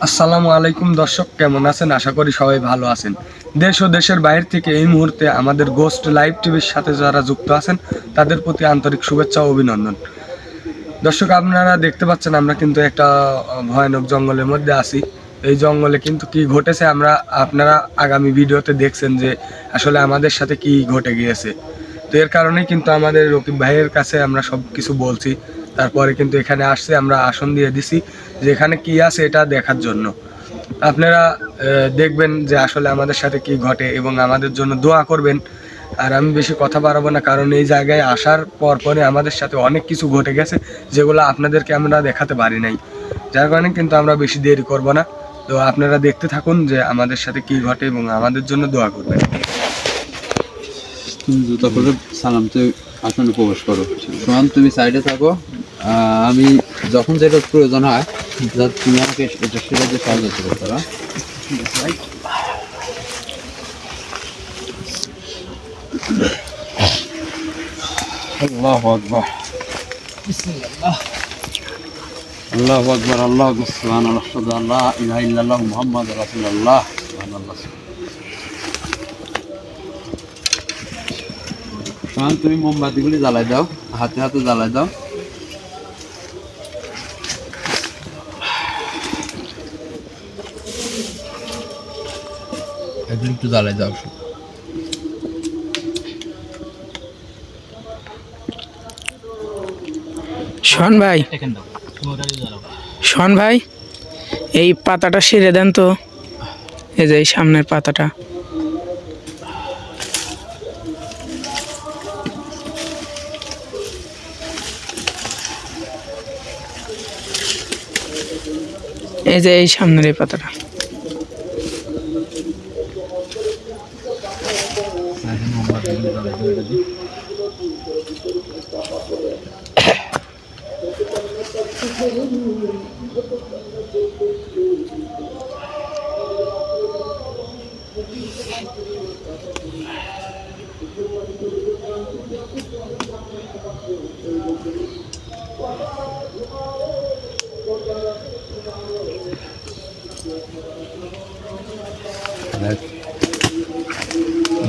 আসসালামু আলাইকুম দর্শক, কেমন আছেন? আশা করি সবাই ভালো আছেন। দেশ ও দেশের বাইরে থেকে এই মুহূর্তে আমাদের গোস্ট লাইভ টিভির সাথে যারা যুক্ত আছেন তাদের প্রতি আন্তরিক শুভেচ্ছা ও অভিনন্দন। দর্শক, আপনারা দেখতে পাচ্ছেন আমরা কিন্তু একটা ভয়ানক জঙ্গলের মধ্যে আছি। এই জঙ্গলে কিন্তু কি ঘটেছে আপনারা আগামী ভিডিওতে দেখছেন যে আসলে আমাদের সাথে কি ঘটে গিয়েছে। তো এর কারণেই কিন্তু আমাদের রকিব ভাইয়ের কাছে আমরা সব কিছু বলছি। তারপরে কিন্তু এখানে আসছে, আমরা আসন দিয়ে দিছি যে এখানে কি আছে এটা দেখার জন্য। আপনারা দেখবেন যে আসলে আমাদের সাথে কি ঘটে এবং আমাদের জন্য দোয়া করবেন। আর আমি বেশি কথা বাড়াবো না, কারণ এই জায়গায় আসার পরে আমাদের সাথে অনেক কিছু ঘটে গেছে যেগুলো আপনাদেরকে আমরা দেখাতে পারি নাই। যার কারণে কিন্তু আমরা বেশি দেরি করব না। তো আপনারা দেখতে থাকুন যে আমাদের সাথে কি ঘটে এবং আমাদের জন্য দোয়া করবেন। তুমি জুতা করে সালাম তুই আসনে প্রবেশ করো। সোহান, তুমি সাইডে থাকো। আমি যখন যেটা প্রয়োজন হয় তুমি আমাকে এটা সেটা দিয়ে সাহায্য করতে পারো। আল্লাহু আকবার, বিসমিল্লাহ, আল্লাহু আকবার, আল্লাহু আকবার, সুবহানাল্লাহ, আল্লাহ ইলাহা ইল্লাল্লাহ, মুহাম্মাদুর রাসূলুল্লাহ, সুবহানাল্লাহ। সোহান, তুমি মোমবাতিগুলি জ্বালাই দাও, হাতে হাতে জ্বালাই দাও। এগুলি একটু জ্বালাই দাও। শোন ভাই, শোন ভাই, এই পাতাটা ছিঁড়ে দেন তো। এই যে এই সামনের পাতাটা। এই যে এই সামনের এই পাতাটা।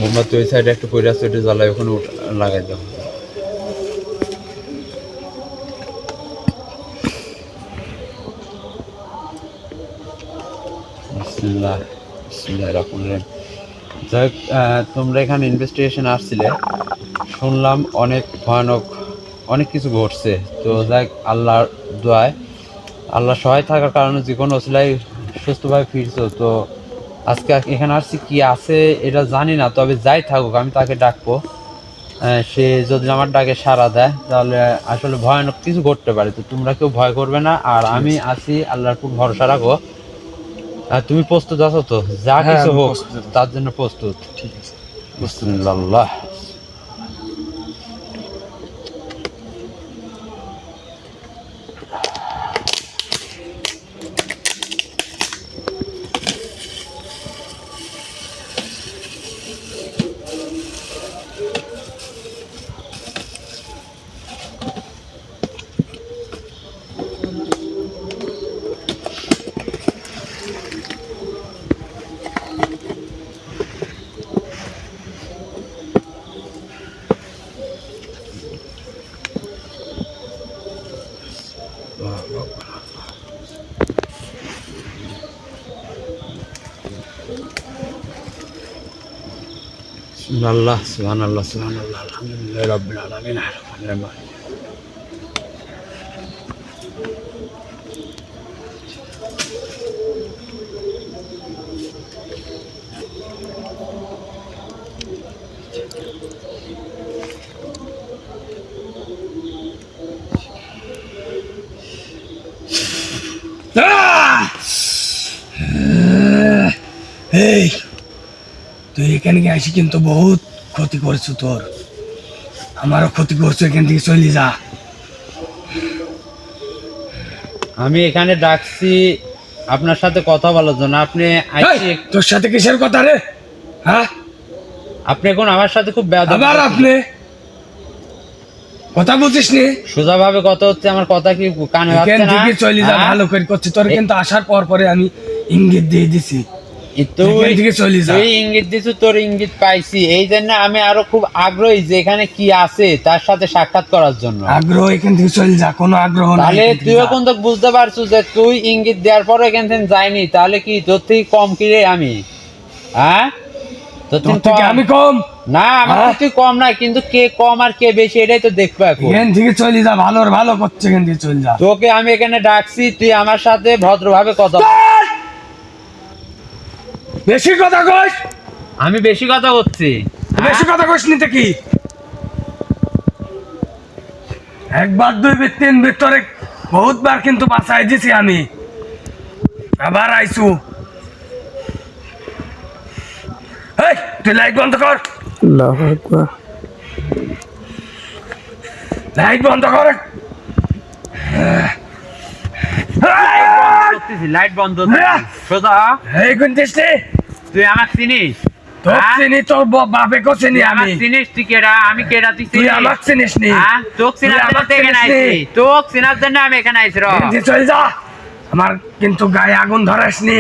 মোমবাতি ওই সাইডে একটু পড়ে আছে, ওইটা জ্বালাই ওখানে লাগাই দাও। বিসমিল্লাহ, বিসমিল্লাহির রহমানির রহিম। যাই হোক, তোমরা এখানে ইনভেস্টিগেশন আসছিলে, শুনলাম অনেক ভয়ানক অনেক কিছু ঘটছে। তো যাই আল্লাহর দোয়ায়, আল্লাহ সহায় থাকার কারণে যে কোনো ওসিলায় সুস্থভাবে ফিরছো। তো আজকে এখানে আসছি, কি আছে এটা জানি না, তবে যাই থাকুক আমি তাকে ডাকবো। সে যদি আমার ডাকে সাড়া দেয় তাহলে আসলে ভয়ানক কিছু ঘটতে পারে। তো তোমরা কেউ ভয় করবে না, আর আমি আছি, আল্লাহর উপর ভরসা রাখো। তুমি প্রস্তুত আছো তো? যা কিছু হোক তার জন্য প্রস্তুত? ঠিক আছে। বিসমিল্লাহ। আল্লাহ, সুবহানাল্লাহ, সুবহানাল্লাহ, আলহামদুলিল্লাহ রাব্বিল আলামিন, আর-রাহমানির রহিম। এই তুই এখানে আসি কিন্তু বহুত ক্ষতি করছো, তোর আমারও ক্ষতি করছো, এখান থেকে চলে যা। আমি এখানে ডাকছি আপনার সাথে কথা বলার জন্য। আপনি তোর সাথে কিসের কথা রে? হ্যাঁ, আপনি এখন আমার সাথে খুব আবার আপনি কথা বুঝিস নি? সোজা ভাবে কথা হচ্ছে, আমার কথা কি কানে এখান যাচ্ছে না? থেকে চলে যা, হ্যাঁ? ভালো করে করছি তোর, কিন্তু আসার পর পরে আমি ইঙ্গিত দিয়ে দিছি। তুই এখান থেকে চলে যা। তুই ইঙ্গিত দিছু, তোর ইঙ্গিত পাইছি, এই জন্য আমি আরো খুব আগ্রহী যে এখানে কি আছে তার সাথে সাক্ষাৎ করার জন্য। আগ্রহ, এখান থেকে চলে যা, কোনো আগ্রহ নাই। তাহলে এখান থেকে তুইও যা। কিন্তু বুঝতে পারছিস যে তুই ইঙ্গিত দেওয়ার পরে এখান থেকে যাইনি, তাহলে কি তোর থেকে কম কি রে আমি? হ্যাঁ, তোর তোর থেকে থেকে কম? আমি কম? না, আমার হ্যাঁ? থেকে তুই কম না, কিন্তু কে কম আর কে বেশি এটাই তো দেখবো এখন। এখান থেকে চলে যা, ভালোর ভালো করছে, এখান থেকে চলে যা। তোকে আমি এখানে ডাকছি, তুই আমার সাথে ভদ্রভাবে কথা বল। বেশি কথা কইস, আমি বেশি কথা বলছি? বেশি কথা কইস নিতে কি? একবার দুইবার তিনবার তোরে বহুতবার কিন্তু বাঁচাই দিছি আমি, আবার আইসু। এই তুই লাইট বন্ধ কর, আল্লাহু আকবার। লাইট বন্ধ কর। লাইট বন্ধ সোজা। এই গুনতিস নে? তুই আমার চিনিস? তোর হ্যাঁ? চিনি, তোর বাপে কো চিনি তুই আমার আমি। চিনিস? তুই কেডা? আমি কেডা? তুই তুই চিনিস? আমাকে চিনিস নি। হ্যাঁ? তোক চিনার তুই জন্য আমাকে তো এখানে চিনিস নি। আইছি, তোক চিনার জন্য আমি এখানে আইছি র। এখান থেকে চলে যা, আমার কিন্তু গায়ে আগুন ধরাস নি।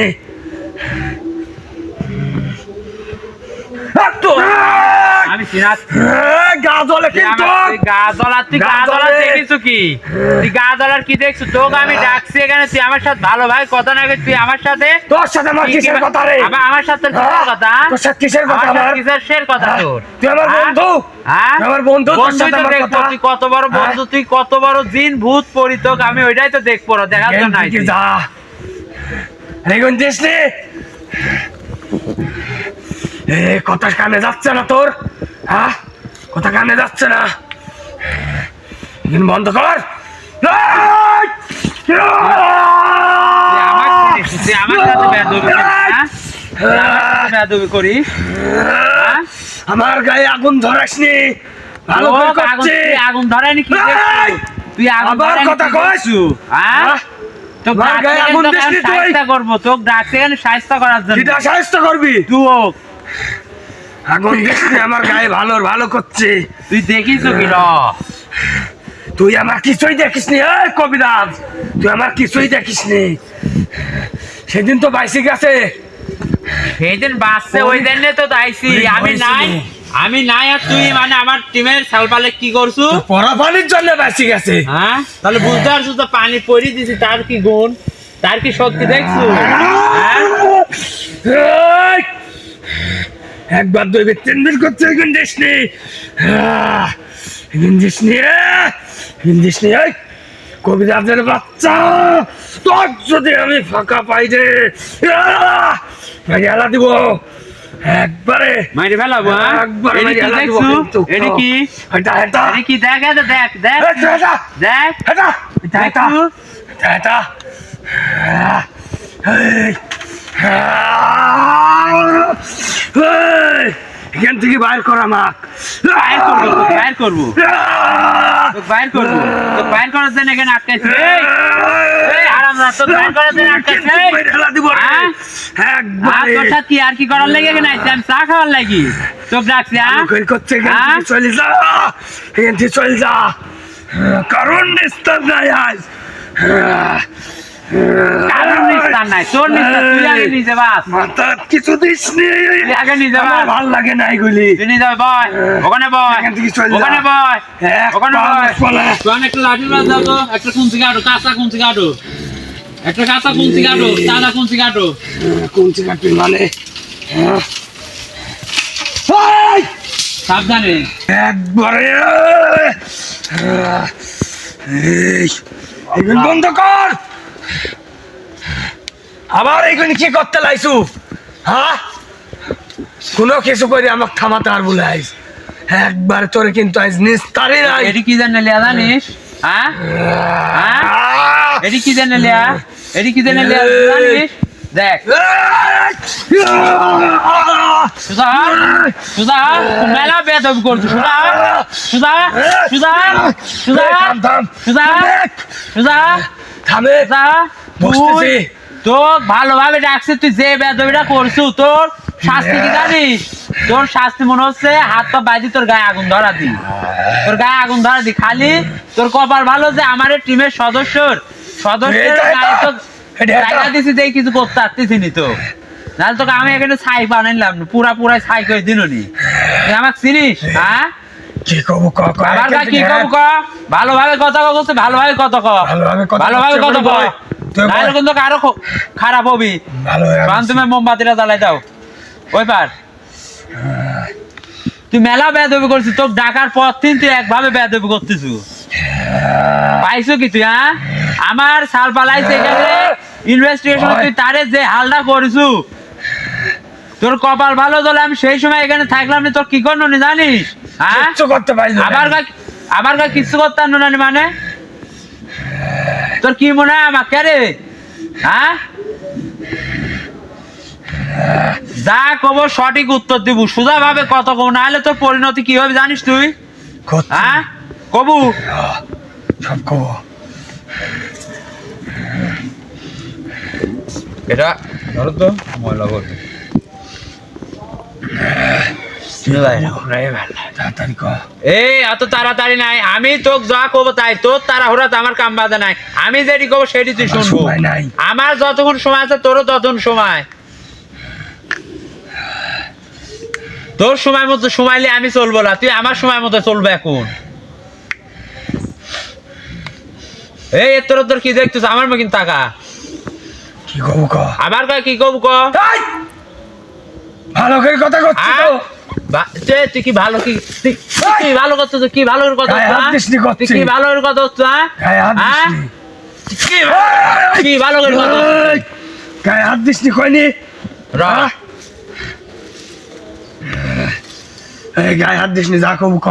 আমি চিনার গা জ্বলে কিন্তু। তুই গা জ্বলা, তুই গা গা জ্বলা জ্বলে। দেখিস কি? তুই গা জ্বলার কি দেখছো? তোকে আমি ডাকছি এখানে, তুই আমার সাথে ভালো ভাই কথা না কই, তুই আমার সাথে তোর সাথে আমার কিসের কথা রে? আমার সাথে তোর কিসের কথা? তোর সাথে কিসের কথা আমার সাথে আমার? কিসের কথা তোর? তুই আমার হ্যাঁ? বন্ধু। হ্যাঁ? তুই আমার বন্ধু, তোর বন্ধুই সাথে তো আমার দেখবো, কথা। তুই কত বড় বন্ধু, তুই কত বড় জিন ভূত পরিতক, আমি ওইটাই তো দেখবো, দেখার এখান জন্য থেকে আইছি। যা। এই গুনতিস নে? এ কথা কানে যাচ্ছে না তোর? হ্যাঁ, কথা কানে যাচ্ছে না? এখন বন্ধ কর। তুই আমাকে চিনিস? তুই আমার সাথে বেয়াদবি করিস, হ্যাঁ? তুই আমার সাথে বেয়াদবি করিস, হ্যাঁ? আমার গায়ে আগুন ধরাসনি, ভালো করে তোকে আগুন, করছি। তুই আগুন ধরায়নি কি দেখছো? তুই আগুন আবার ধরায়নি কথা কি কইস? দেখছো? হ্যাঁ? তোকে আমার গায়ে ডাকছি আগুন এখানে, তোকে দিসনি আমি তুই? সাহায্য করবো, তোকে ডাকছি এখানে সাহায্য করার জন্য। কিটা সাহায্য করবি? তুই আগুন দিসনি আমার গায়ে, ভালোর ভালো করছে। তুই দেখিস কি র? তুই আমার কিছুই দেখিসনি। এই কবিরাজ, তুই আমার কিছুই দেখিসনি। সেদিন তো বাইসে গেছে। সেদিন বাসছে, ওই দিন তো আইছি আমি নাই, আমি নাই, আর তুই মানে আমার টিমের সালপালে কি করছু? পরা পানির জন্য বাইসে গেছে। হ্যাঁ, তাহলে বুঝতে পারছো তো, পানি পরি দিছি, তার কি গুণ, তার কি শক্তি দেখছো? হ্যাঁ, এই! একবার দুইবার তিনবার করছে, এখন দিসনি, এখন দিসনি, এখন দিসনি। এই কবিরাজের বাচ্চা, তোর যদি আমি ফাঁকা পাই রে, হেলা দিব একবারে, মাইরে ফেলাবো। হ্যাঁ, একবারে এটা কি হেলা দিব দেখছো? কিন্তু। এটা কি? এটা এটা এটা কি? দেখ, এটা দেখ, দেখ, এটা এটা দেখ, এটা এটা এটা দেখছো? এটা এটা এই, এই, এখান থেকে বাইর করা মাক, বাইর করবো, তোকে বাইর করবো, তোকে বাইর করবো, তোকে বাইর করার জন্য এখানে আটকাইছি। এই হারামজাদা, তোকে বাইর করার জন্য আটকাইছি। হ্যাঁ? আর তোর সাথে কি আর কি করার লাগে এখানে আইছি? আমি চা খাওয়ার লাগি তোকে ডাকছি। হ্যাঁ, করছে, হ্যাঁ? চলে যা, এখান থেকে চলে যা, কারণ নিস্তার নাই আজ। কারণ নিস্তার নাই, তোর নিস্তার তুই আগে নিজে বাস, মাথা কিছু দিস নি, তুই আগে নিজে আমার বাস, ভাল লাগে না এগুলি। তুই নিজে বয়, ওখানে বয়, এখান থেকে চলে যা। ওখানে বয়, এক ওখানে পা বয়। বলে। তুই একটা লাঠি মাছ দাও তো, একটা কুঞ্চি কাটো, কাঁচা কুঞ্চি কাটো, একটা কাঁচা কুঞ্চি কাটো, সাদা কুঞ্চি কাটো। কোন চিকাটি মানে? এই! সাবধানে। একবারে এই, এগুলো বন্ধ কর। আবার এগুলো কি করতে লাইছু? হ্যাঁ, কোনো কিছু করে আমাকে থামাতে আর বলে আইস। একবার তোরে কিন্তু আইস নিস্তারি নাই। এটি কি জানে লিয়া জানিস? হ্যাঁ, হ্যাঁ? এটি কি জানে লিয়া? এটি কি জানে লিয়া জানিস? দেখ, সুজা, সুজা, তুই মেলা বেদব করছিস, সুজা, সুজা, সুজা, সুজা, থাম, থাম। সুজা, সুজা, থামে, সুজা, বসতেছি। তুই তোর ভালোভাবে ডাকছে, তুই যে বেদবিটা করছু তোর শাস্তি কি জানিস? তোর শাস্তি মনে হচ্ছে হাত পা বাইদি তোর গায়ে আগুন ধরা দি, তোর গায়ে আগুন ধরা দি। খালি তোর কপাল ভালো যে আমার টিমের সদস্যের গায়ে তো জায়গা দিছি যে কিছু করতে পারতেছি নি তো, নাহলে তোকে আমি এখানে ছাই বানাইলাম না, পুরা ছাই করে দিলি। তুই আমাকে চিনিস? হ্যাঁ কি কব ক ক আবার কি কব ক, ভালোভাবে কথা কচ্ছে, ভালোভাবে কথা ক, ভালোভাবে কথা ক, নাহলে কিন্তু আরো খারাপ হবি। তুমি মোমবাতিটা জ্বালাই দাও ওই পার। তুই মেলা বেয়াদবি করছিস, তোকে ডাকার পর তুই একভাবে বেয়াদবি করছিস, পাইছো কি তুই? হ্যাঁ আমার সাল পালাইছে এখানে ইনভেস্টিগেশন, তুই তারে যে হালটা করিছু, তোর কপাল ভালো দলে আমি সেই সময় এখানে থাকলাম না, তোর কি করলো নি জানিস? হ্যাঁ আবার কিছু করতে পারলো না মানে তোর কি মনে হয় আমাকে রে? হ্যাঁ যা কব সঠিক উত্তর দিব, সোজা ভাবে কত কব, না হলে তোর পরিণতি কি হবে জানিস তুই? হ্যাঁ কবু সব কব। এটা ধরো তো ময়লা করবে এই এত তাড়াতাড়ি নাই, আমি তোকে যা কব তাই, তোর তাড়াহুড়া আমার কাম বাধা নাই, আমি যেটি কব সেটি তুই শুনবো। আমার যতক্ষণ সময় আছে তোরও ততক্ষণ সময়, তোর সময় মতো সময়লে আমি চলবো না, তুই আমার সময় মতো চলবে এখন। এই তোর কি দেখছিস আমার মতো টাকা কি কব ক আবার কি কব ক, ভালো করে কথা করছিস তো তুই কি ভালো কি ভালো করছিস, কি ভালো কথা কি ভালো কথা হচ্ছে? কি ভালো করে কথা গায়ে হাত দিস নি কয়নি? এই গায়ে হাত দিস নি, যা কব ক,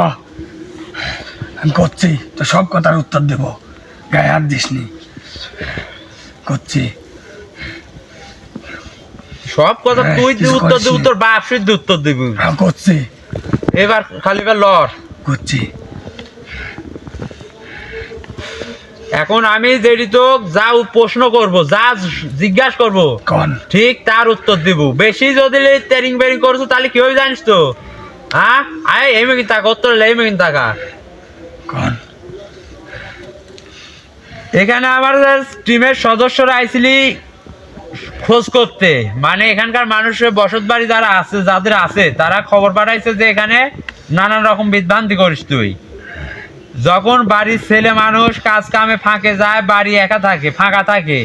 আমি করছি তো সব কথার উত্তর দেব। গায়ে হাত দিস নি, করছি সব কথা তুই উত্তর দিব, তোর বাপ শুদ্ধ উত্তর দিবি। করছি এবার খালি লড় করছি। এখন আমি যেটি তো যা প্রশ্ন করব, যা জিজ্ঞাসা করব ঠিক তার উত্তর দিব। বেশি যদি তেরিং বেরিং করছো তাহলে কি হবে জানিস তো? হ্যাঁ আয় এই মেকিন টাকা উত্তর এই মেকিন টাকা। এখানে আমার টিমের সদস্যরা আইছিলি খোঁজ করতে, মানে এখানকার মানুষের বসত বাড়ি যারা আছে, যাদের আছে তারা খবর পাঠাইছে যে এখানে নানান রকম বিভ্রান্তি করিস তুই। যখন বাড়ির ছেলে মানুষ কাজ কামে ফাঁকে যায়, বাড়ি একা থাকে ফাঁকা থাকে,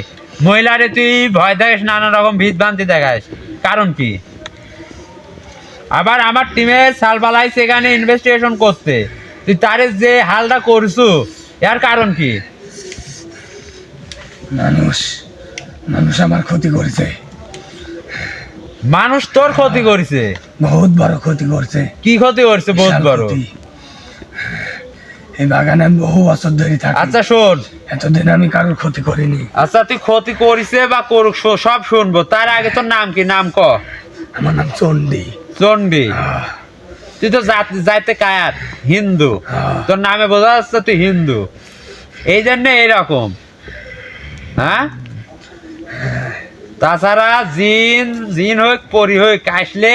মহিলারে তুই ভয় দেখাস, নানান রকম বিভ্রান্তি দেখাস, কারণ কি? আবার আমার টিমের সালবালাই সেখানে ইনভেস্টিগেশন করতে, তুই তারে যে হালটা করছু এর কারণ কি? মানুষ আমার ক্ষতি করেছে, মানুষ তোর ক্ষতি করেছে, বহুত বড় ক্ষতি করছে। কি ক্ষতি করছে? বহুত বড়। এই বাগানে আমি বহু বছর ধরে থাকি। আচ্ছা শোন, এতদিন আমি কারোর ক্ষতি করিনি। আচ্ছা তুই ক্ষতি করিছে বা করুক সব শুনবো, তার আগে তোর নাম কি? নাম ক। আমার নাম চন্ডী। চন্ডী? তুই তো যাইতে কায়াত হিন্দু, তোর নামে বোঝা যাচ্ছে তুই হিন্দু, এই জন্য এইরকম। হ্যাঁ তাছাড়া জিন হোক পরি হোক আসলে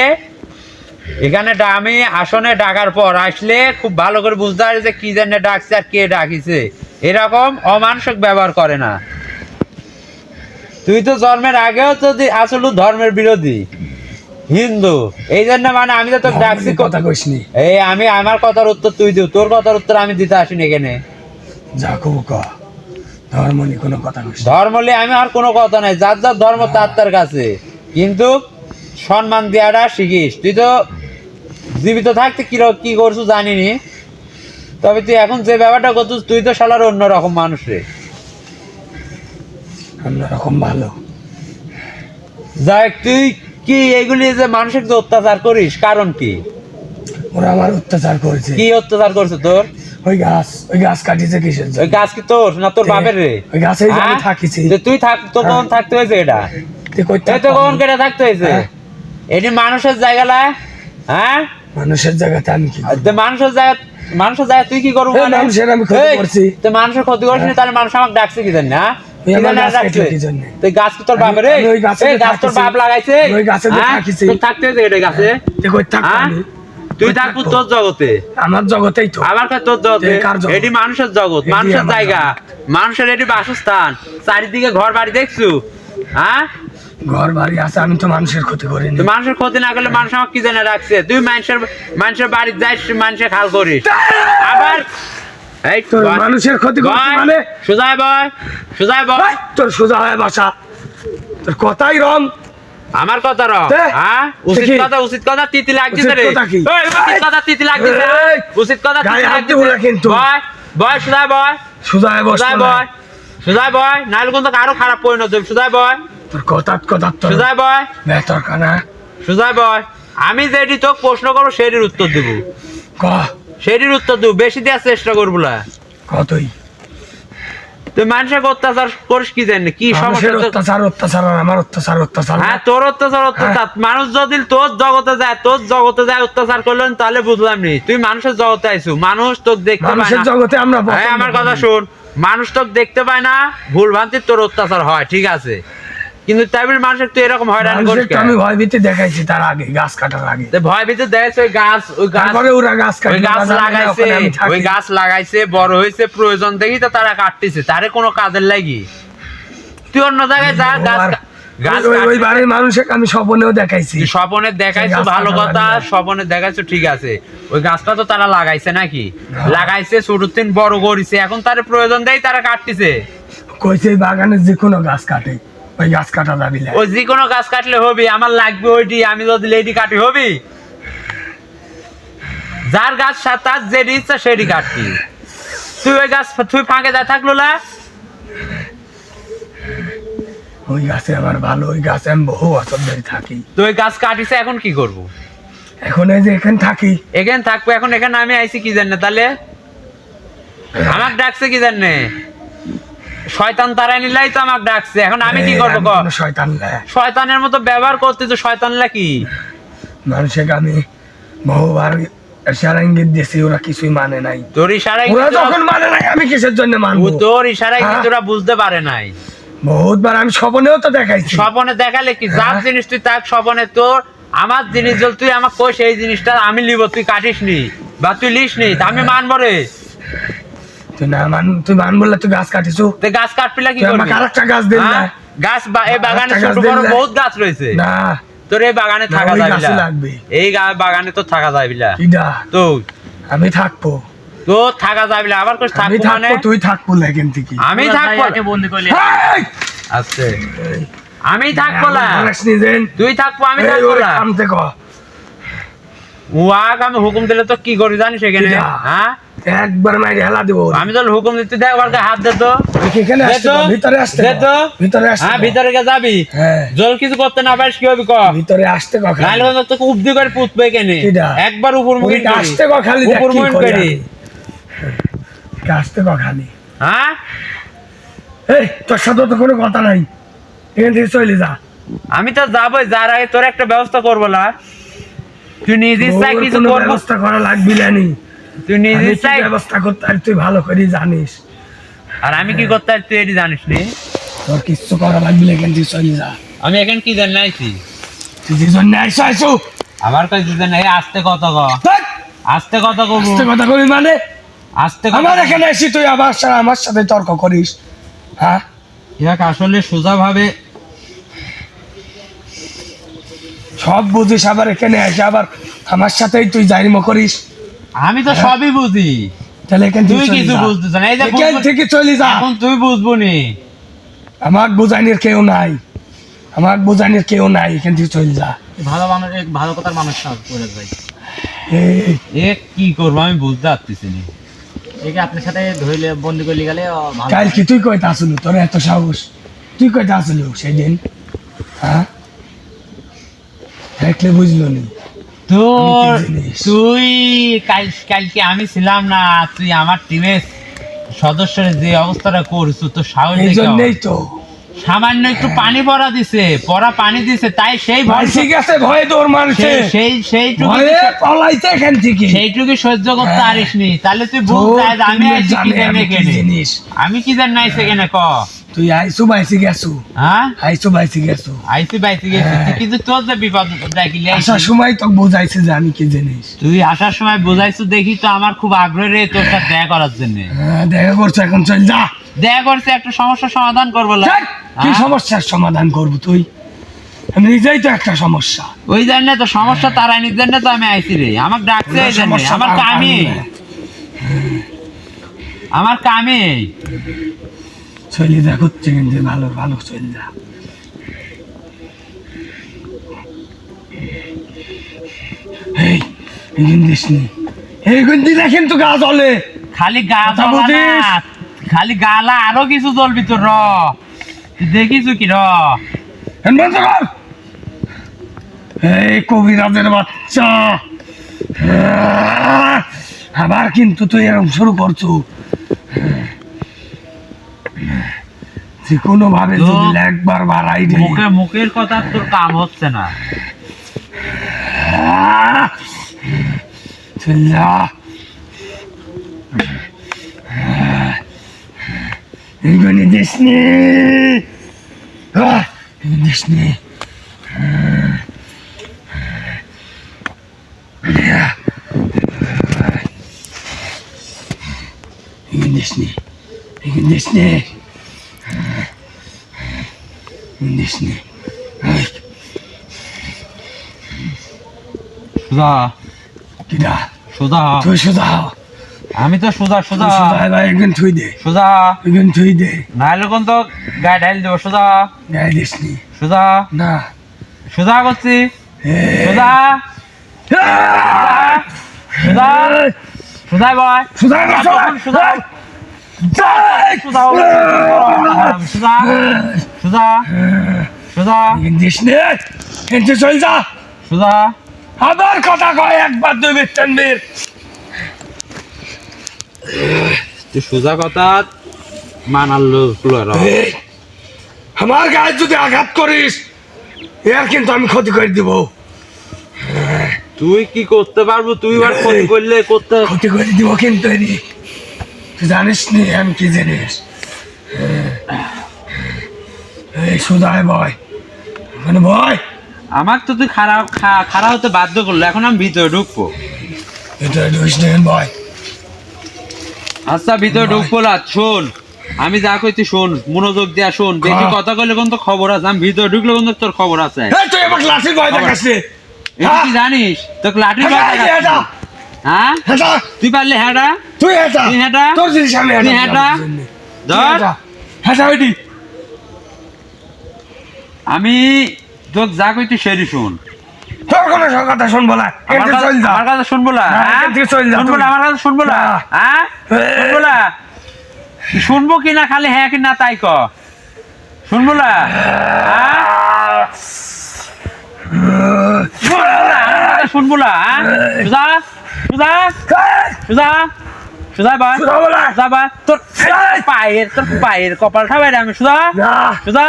এখানে আমি আসনে ডাকার পর আসলে খুব ভালো করে বুঝতে পারি যে কি জন্য ডাকছে আর কে ডাকিছে, এরকম অমানুষিক ব্যবহার করে না। তুই তো জন্মের আগেও তো আসলে ধর্মের বিরোধী হিন্দু, এই জন্য মানে আমি তো তোর ডাকছি কথা কইসনি। এই আমি আমার কথার উত্তর তুই দিও, তোর কথার উত্তর আমি দিতে আসিনি এখানে। যা কব ক, ধর্ম নিয়ে কোনো কথা কইস। ধর্ম নিয়ে আমি আর কোনো কথা নাই, যার যার ধর্ম তার কাছে, কিন্তু সম্মান দেওয়াটা শিখিস। তুই তো জীবিত থাকতে কি করছু জানিনি, তবে তুই এখন যে ব্যাপারটা করছিস তুই তো শালার অন্যরকম মানুষ রে, অন্যরকম ভালো। যাই তুই কি এইগুলি যে মানুষের যে অত্যাচার করিস কারণ কি? ওরা আমার অত্যাচার করেছে। কি অত্যাচার করছে তোর? ওই গাছ কাটিছে কিসের জন্য? ওই গাছ কি তোর না তোর বাপের রে? ওই গাছেই আমি থাকিছি। তুই তো কখন থাকতে হয়েছে এটা? তুই তো কখন কেটে থাকতে হয়েছে? এটি মানুষের জায়গা না? হ্যাঁ মানুষের জায়গাতে আমি কি? মানুষের জায়গা তুই কি করবো? মানুষের আমি ক্ষতি করছি। তুই মানুষের ক্ষতি করছিস, তাহলে মানুষ আমাকে ডাকছে কি জানি না? তুই আমার গাছ কাটলি কি জন্য? তুই গাছ কি তোর বাপের? আমি ওই গাছে এই গাছ তোর থাকিছি। বাপ লাগাইছে? ওই গাছে যে হ্যাঁ? থাকিছি। তুই থাকতে হয়েছে এটা গাছে? তুই কই থাকবো হ্যাঁ? আমি? তুই কই থাকবো থাকবো? তোর জগতে, আমার জগতেই তো। আমার কাছে তোর জগতে। এ কার জগৎ? এটি মানুষের জগৎ, এটি মানুষের আমার জায়গা, মানুষের এটি বাসস্থান। চারিদিকে ঘর বাড়ি দেখছু? হ্যাঁ, ঘর বাড়ি আছে, আমি তো মানুষের ক্ষতি করিনি। তুই মানুষের ক্ষতি না করলে মানুষ আমাকে কি জানে রাখছে? তুই মানুষের বাড়ি যাইস, মানুষের খাল করিস, আবার এই তোর বয়, মানুষের ক্ষতি করছি বয়, মানে? সোজায় বয়, সোজায় বয়। এই, তোর সোজা হয়ে বসা, তোর কথাই রং। আমার কথা র, দে। হ্যাঁ, উচিত দেখি। কথা, উচিত কথা তিতি লাগছে উচিত রে। কথা কি? এই, উচিত কথা তিতি লাগছে, এই, উচিত কথা গায়ে তিতি হাত লাগছে। দিবো না কিন্তু। বয়, বয়, সোজায় বয়, সোজা হয়ে বসবো সোজায় না। বয়, সোজায় বয়, নাহলে কিন্তু আরো খারাপ পরিণত হবে। সোজায় বয়, তোর কথা তোর সোজায় বয়, বেতর কানা সোজায় বয়। আমি যেটি তোকে প্রশ্ন করবো সেটির উত্তর দেবো, ক সেটির উত্তর দেবো, বেশি দেওয়ার চেষ্টা করবো না। কতই তুই মানুষের অত্যাচার করিস কি জানি, কি সমস্যা মানুষের তোর? অত্যাচার আর আমার অত্যাচার হ্যাঁ, তোর অত্যাচার মানুষ যদি তোর জগতে যায় অত্যাচার করলেন তাহলে বুঝলাম নি। তুই মানুষের জগতে আইসু, মানুষ তোকে দেখতে পায় মানুষের না। জগতে আমরা হ্যাঁ, পছন্দ আমার কথা করি। শোন, মানুষ তোকে দেখতে পায় না, ভুল ভ্রান্তির তোর অত্যাচার হয়, ঠিক আছে, কিন্তু তাই বলে মানুষের তুই এরকম হয়রানি করিস মানুষের তো কেন? আমি ভয়ভীতি দেখাইছি তার আগে, গাছ কাটার আগে। তো ভয় ভিতরে দেখছ ওই গাছ তারপরে ওরা গাছ ওই কাটলো, গাছ না জানে না লাগাইছে, ওখানে আমি থাকি। ওই গাছ লাগাইছে, বড় হয়েছে, প্রয়োজন দেখি তো তারা কাটতেছে, তারে কোনো কাজের লাগি। তুই অন্য জায়গায় যা, গাছ আর গাছ ওই কাটবি। বাড়ির মানুষকে আমি স্বপ্নেও দেখাইছি। তুই স্বপনে দেখাইছো, গাছ ভালো কাটা কথা, লাগবে না। স্বপনে দেখাইছো, ঠিক আছে। ওই গাছটা তো তারা লাগাইছে নাকি? লাগাইছে, ছোট দিন বড় করেছে, এখন তার প্রয়োজন দেয় তারা কাটতেছে। কইছে এই বাগানে যে কোনো গাছ কাটে, ওই গাছ কাটা যাবি না। ওই যে কোনো গাছ কাটলে হবে, আমার লাগবে ওইটি, আমি যদি লেডি কাটি হবি? যার গাছ তার যেটি ইচ্ছা সেটি কাটবি। তুই ওই গাছ তুই ফাঁকে যা থাকলো না, ওই গাছে আমার ভালো, ওই গাছে আমি বহু বছর ধরে থাকি। তুই ওই গাছ কাটিছে, এখন কি করবো? এখন এই যে এখানে থাকি, এখানে থাকবো, এখন এখানে আমি আইছি কি জানে, তাহলে আমার ডাকছে কি জানে? শয়তান তারাই নিলাই তো আমাকে ডাকছে, এখন আমি কি করবো? আমি কোনো শয়তান না। শয়তানের মতো ব্যবহার করতে তো শয়তানলা কি? মানুষকে আমি বহুবার ইশারা ইঙ্গিত দিয়েছি, ওরা কিছুই মানে নাই। তোর ইশারায় ওরা যখন মানে নাই আমি কিসের জন্য মানবো? তোর ইশারায় হ্যাঁ? কিন্তু ওরা বুঝতে পারে নাই। বহুতবার আমি স্বপ্নেও তো দেখাইছি। স্বপনে দেখালে কি, যার হ্যাঁ? জিনিস তুই তাক স্বপনে তোর, আমার জিনিস যদি তুই আমাকে কই সেই জিনিসটা আমি লিব, তুই কাটিস নি বা তুই লিস নি, তা আমি মানবো রে। তুই মান বললে তুই গাছ কাটিছু, তুই গাছ কাটপিলা কি তুই করবি? আমাকে আরেকটা গাছ দিল না। হ্যাঁ? গাছ এই বাগানে আরেকটা ছোট গাছ বড় দিলে? বহুত গাছ রয়েছে, না তোর এই বাগানে না, থাকা ওই যাবে গাছই না। লাগবে। এই বাগানে তো থাকা যাবে না, কিডা তো আমি থাকবো, তো থাকা যাবে না। আবার কইস আমি থাকবো মানে? থাকবো, তুই থাকবো লেখেন থেকে। আমি থাকবো, বন্দি করলি। এই! আচ্ছা, আমি থাকবো না, আমার বলাস নিজেন। তুই থাকবো, আমি এই, থাকবো ওরে না। কামতে ক। ওয়াক আমি হুকুম দিলে তো কি করি জানিস এখানে? কিডা? হ্যাঁ, একবার মাইরে হেলা দিব। আমি তো হুকুম দিতে দেখ, ওর গায়ে হাত দে তো, এখানে দে আসতে তো, কও, ভিতরে আসতে দে কও। তো। ভিতরে আসতে হ্যাঁ, কও। ভিতরে গে যাবি, হ্যাঁ, জল কিছু করতে না পারিস কি হবে ক? ভিতরে আসতে কও খালি। নাহলে হয়তো তোকে উপদি করে পুতবে কেনে, কিডা? একবার উপর মুখে ওইটা আসতে কও খালি, দেখ উপর কি মুখে করি করি। আমি। আসতে কও খালি। হ্যাঁ, এই তোর সাথে তো কোনো কথা নাই, এখান থেকে চলে যা। আমি তো যাবোই, যার আগে তোর একটা ব্যবস্থা করবো না। তুই নিজ ইচ্ছায় ওর কিছু কোনো করবো, ব্যবস্থা করা লাগবি না নি। তুই নিজ আমি কি ইচ্ছায়, ব্যবস্থা করতে আর তুই ভালো করে জানিস। আর আমি কি করতে পারি তুই এটি জানিস নি। তোর কিচ্ছু করা লাগবে না, এখান থেকে চলে যা। আমি এখন কি জানি নাইছি, তুই যে জন্য আইসো আমার কাছে জানি আস্তে কত ক, ধ্যাৎ, আস্তে কত করবো, আস্তে কথা কবি মানে? আস্তে কথা। আমার এখানে এসে তুই আমার সাথে তর্ক করিস? হ্যাঁ, ইয়াক আসলে সোজা ভাবে সব বুঝিস, আবার এখানে এসে আবার আমার সাথেই তুই জারিমো করিস। আমি তো সবই বুঝি, তাহলে এখান থেকে তুই চলে কিছু যা। বুঝতেছ না। এই যে এখান থেকে চলে যা। এখন তুই বুঝবো নি, আমার বোঝানির কেউ নাই, আমার বোঝানির কেউ নাই, এখান থেকে চলে যা। ভালো মানুষ, ভালো কথার মানুষ না করে ভাই। এই, এ কি করবো আমি বুঝতে পারতেছি না। একে আপনার সাথে ধরলে বন্দি করলি গেলে ভালো। কাল কি তুই কইতে আসলু? তোর এত সাহস, তুই কইতে আসলু সেদিন? হ্যাঁ, দেখলে বুঝলো নি। তোর আমি কি জিনিস? তুই কালকে আমি ছিলাম না, তুই আমার টিমের সদস্যের যে অবস্থাটা করছো, তোর সাহস এই দেখে জন্যই তো সামান্য একটু পানি পড়া দিছে, পানি দিছে, তাই সেই ভয়, ঠিক আছে, ভয়ে তোর মারছে, সেইটুকু ভয়ে পলাইতে এখান থেকে। সেইটুকু সহ্য করতে হ্যাঁ। পারিস নি, তাহলে তুই তোর বুঝতে আমি তুমি আইছি কি জানে জানি আমি কি কেনে, জিনিস। আমি কি জানি নাইছে কেনে ক। তুই আইসু বাইসি গেছু, হ্যাঁ আইসু বাইসি গেছু। আইসি বাইসি গেছি কিন্তু তোর যে বিপদ দেখিলে আসার সময় তো বোঝাইছে যে আমি কি জিনিস। তুই আসার সময় বোঝাইছো দেখি তো আমার খুব আগ্রহ রে তোর সাথে দেখা করার জন্য। দেখা করছো, এখন চল যা। দেখা করছে একটা সমস্যার সমাধান করবো ধ্যাৎ, কি সমস্যার সমাধান করবো তুই? আমি নিজেই তো একটা সমস্যা। ওই জন্য তো সমস্যা তারাইনির জন্য তো আমি আইছি রে। আমার ডাকছে এই জন্য, সমস্যা আমার তার কামই কারণে। আমার কামই চলি যা, করছে কিন্তু ভালো ভালো চল যা। এই দিস নি, এই গুন্দি দেখেন তো গা জ্বলে। খালি গা কথা জ্বলা বুঝিস? না, খালি গালা আরো কিছু জ্বলবি তোর র। তুই দেখিস কি র? এখন বন্ধ কর। এই কবিরাজের বাচ্চা, আবার কিন্তু তুই এরকম শুরু করছো। যে কোনো ভাবে যদি একবার বাড়াই দিই, মুখের কথা তোর কাম হচ্ছে না। চল যা। এইগুলি দিস নি, দিস নি। দিস নি, দিস নি, দিস নি। সুধা কিরা সুধা, তুই সোজা হ। আমি তো সুধা সুধা সোজা এবার একদিন থুই দে, সুধা, একদিন থুই দে। নাহলে কোন তো গায়ে ঢাইল দেবো। সুধা গায়ে দিস নি সুধা না। সুধা করছি। সুধা সুধা সুধা বয় সোজা সুধা সুধা সুধা সুধা সুধা দিস নে, কিন্তু চল যা। সুধা আবার কথা কয় একবার দুই বেতন বের। তুই সুধা কথা মানালো এই, আমার গায়ে যদি আঘাত করিস এর কিন্তু আমি ক্ষতি করে দিব। তুই কি করতে পারবো? তুই আর ক্ষতি করলে করতে ক্ষতি করে দিব কিন্তু এরি। তুই জানিস নি আমি কি জিনিস। এই সুদায় বয়, মানে বয়। আমার তো তুই খারাপ হতে বাধ্য করলো, এখন আমি ভিতরে ঢুকবো। এটা ঢুকিস নে বয়। আচ্ছা ভিতরে ঢুকবো না, শোন আমি যা কইছি শোন, মনোযোগ দিয়া শোন। বেশি কথা কইলে কোন তো খবর আছে, আমি ভিতরে ঢুকলে কোন তোর খবর আছে। এই তুই আমার ক্লাসের বয় দেখাস রে। এটা কি জানিস তোকে লাঠি হেটা, হ্যাঁ হেটা, তুই পারলে হ্যাঁ তুই হেটা, তুই হেটা, তোর জিনিস আমি তুই হেটা, হেটা, ধর। হেটা ওইটি। আমি তোকে যা কইছি সেটি শোন। তোর কোনো কথা শুনবো না, আমার এখান থেকে চল যা। আমার কথা শুনবো না, না, হ্যাঁ? এখান থেকে চল যা শুনবো তুই। না, আমার কথা শুনবো না, না। হ্যাঁ শুনবো না। শুনবো কি না খালি হ্যাঁ কি না তাই ক। শুনবো না, হ্যাঁ? শুনবো না, হ্যাঁ? সুজা সুজা সুজা সুজা ভাই সুধা বলে। সুজা ভাই তোর পায়ের কপালটা বাইরে আমি সুজা না, সুজা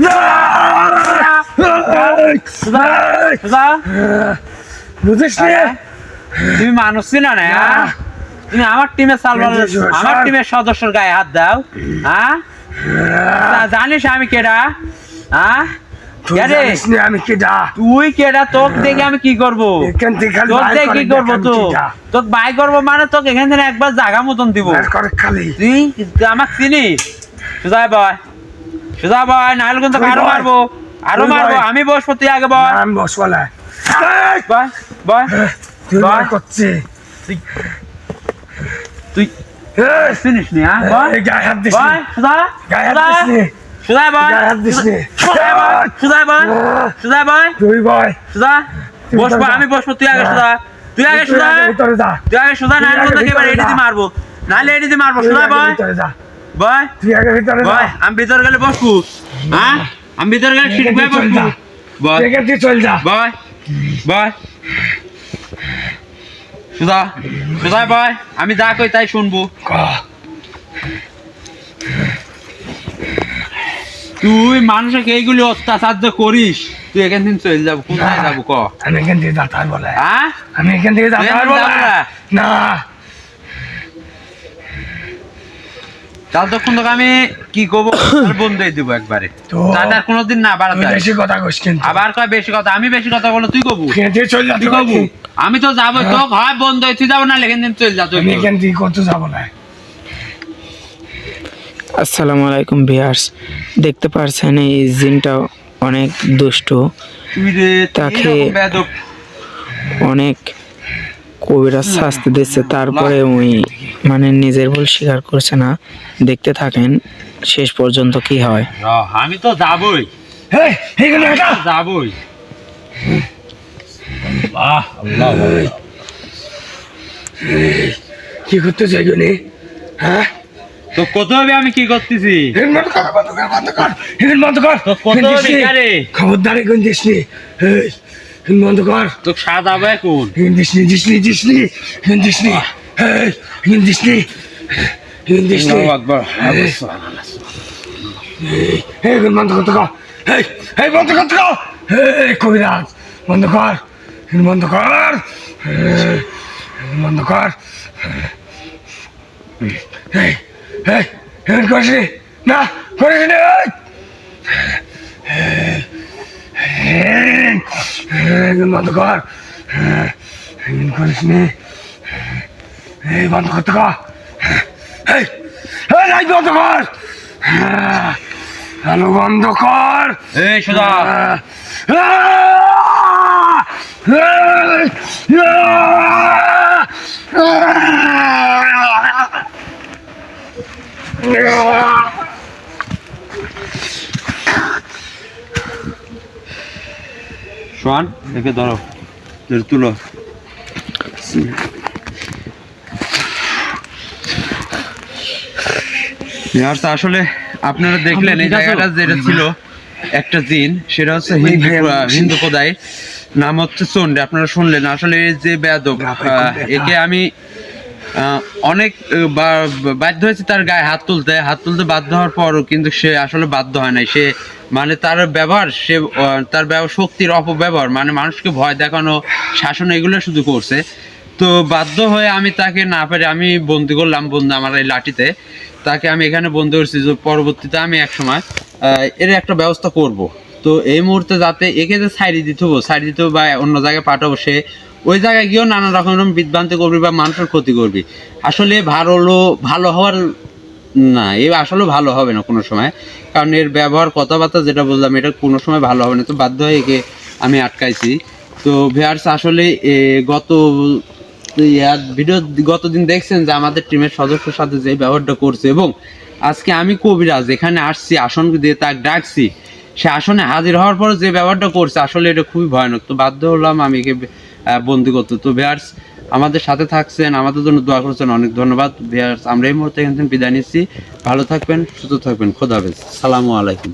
না, সুজা সুজা বুঝিস নি? তুমি মানুষ ছিল না, হ্যাঁ? তুমি আমার টিমের আমার টিমের সদস্যর গায়ে হাত দাও, হ্যাঁ? জানিস আমি কেডা, হ্যাঁ? তুই কে রে? জানিস নি আমি কিডা? তুই কেডা? তোকে দেখে আমি কি করবো? এখান থেকে খালি তোকে বাইর দেখে করে কি দেখ করবো? আমি তো কিডা। তোকে বাই করবো মানে তোকে এখান থেকে একবার জায়গা মতন দিব। বাইর করে খালি। তুই আমাকে চিনিস? সুজা বয় সুজা বয়, নাহলে কিন্তু তুই আরো বয়। মারবো, আরো তুই মারবো। বয়। আমি বসবো, তুই আগে বয় আমি বসবো না। বয় বয়। তুই বয়। বার করছি। তুই এই, চিনিস নি, হ্যাঁ? বয় এই গায়ে হাত দিস বয় নি। সুজা গায়ে হাত সুজা দিস নি। সুজা বয় গায়ে হাত দিস নি। সুজা বয় সুজা বয় সুজা বয় তুই বয়। সুজা বসবো, আমি বসবো, তুই আগে সুজা, তুই আগে তুই সুজা, আগে ভিতরে যা। তুই আগে সুজা, তুই নাহলে আগে কিন্তু এবার ভিতরে এডিতে যা। মারবো, নাহলে এডিতে মারবো। তুই সুজা আগে বয় ভিতরে যা। বয় তুই আগে ভিতরে যা। বয়, আমি ভিতরে গেলে বসবো, হ্যাঁ? আমি ভিতরে গেলে সিট বয়ে চল বসবো। যা। বয় তুই এখান থেকে চল যা। বয় বয় সুজা সুজা বয়, আমি যা কই তাই শুনবো। ক। তুই মানুষকে এইগুলি অত্যাচার যে করিস, তুই এখান থেকে চলে যাবো। কোথায় যাবো ক? আমি এখান থেকে যাতে পারবো না। হ্যাঁ? আমি এখান থেকে যাতে এখান থেকে পারবো যাবো না। না? না। তাহলে তখন তোকে আমি কি করবো আর বন্ধই দিব একবারে তো যাতে আর কোনোদিন না বাড়াতে তুই হয়। বেশি কথা কইস কিন্তু আবার কয় বেশি কথা, আমি বেশি কথা বলো তুই কবু খেতে চল যা তুই কবু আমি তো যাবো তো হয় বন্ধ তুই যাবো না লেখেন দিন চল যা তুই আমি এখান থেকে কত যাবো না আসসালামু আলাইকুম ভিউয়ার্স, দেখতে পারছেন এই জিনটা অনেক দুষ্ট, তুই রে তাকে এরকম বেয়াদব। অনেক কবিরাজ শাস্তি দিচ্ছে, তারপরে ওই মানে নিজের ভুল স্বীকার করছে না। দেখতে থাকেন শেষ পর্যন্ত কি হয়। আমি তো যাবই এই এখানে এটা যাবই আল্লাহ আল্লাহ কি করতে চাই গনে হ্যাঁ তো কত হবে আমি কি করতেছি এখন বন্ধ কর এখন বন্ধ কর তো কত হবে কারে খবরদার এখন দিস নি এই এখন বন্ধ কর তো সাজাবো এখন এখন দিস নি এখন দিস নি এই এখন দিস নি এখন দিস নি আল্লাহু আকবার এই এখন বন্ধ করতে কর এই বন্ধ করতে কর এই কবিরাজ বন্ধ কর এখন বন্ধ কর এখন বন্ধ কর এই এই এখন করিস নি না করিস নি এখন বন্ধ কর এখন করিস নি এই বন্ধ করতে কর এই এই বন্ধ কর আলো বন্ধ কর এই সুদা শোন একে ধরো ধরে তুলো আসলে আপনারা দেখলেন এই জায়গাটা যেটা ছিল একটা জিন, সেটা হচ্ছে হিন্দু খোদাই, নাম হচ্ছে চন্ডী। আপনারা শুনলেন আসলে এই যে বেয়াদব, একে আমি অনেক বাধ্য হয়েছে তার গায়ে হাত তুলতে বাধ্য হওয়ার পরও কিন্তু সে আসলে বাধ্য হয় নাই। সে মানে তার ব্যবহার, সে তার শক্তির অপব্যবহার, মানে মানুষকে ভয় দেখানো, শাসন, এগুলো শুধু করছে। তো বাধ্য হয়ে আমি তাকে না পেরে আমি বন্দি করলাম আমার এই লাঠিতে, তাকে আমি এখানে বন্দি করছি। যে পরবর্তীতে আমি এক সময় এর একটা ব্যবস্থা করব। তো এই মুহূর্তে যাতে একে যে সাইড দিতে হবে বা অন্য জায়গায় পাঠাবো, সে ওই জায়গায় গিয়েও নানা রকম বিভ্রান্তি করবি বা মানুষের ক্ষতি করবি। আসলে ভালো হওয়ার না, এ আসলে ভালো হবে না কোনো সময়, কারণ এর ব্যবহার, কথাবার্তা যেটা বললাম, এটা কোনো সময় ভালো হবে না। তো বাধ্য হয়ে একে আমি আটকাইছি। তো ভিউয়ার্স আসলে গতদিন দেখছেন যে আমাদের টিমের সদস্যের সাথে যে ব্যবহারটা করছে, এবং আজকে আমি কবিরাজ এখানে আসছি, আসন দিয়ে তাকে ডাকছি, সে আসনে হাজির হওয়ার পর যে ব্যবহারটা করছে, আসলে এটা খুবই ভয়ানক। তো বাধ্য হলাম আমি একে বন্দি করতে। তো ভিউয়ার্স আমাদের সাথে থাকছেন, আমাদের জন্য দোয়া করছেন, অনেক ধন্যবাদ ভিউয়ার্স। আমরা এই মুহূর্তে এখান থেকে বিদায় নিচ্ছি। ভালো থাকবেন, সুস্থ থাকবেন, খোদা হাফেজ, সালামু আলাইকুম।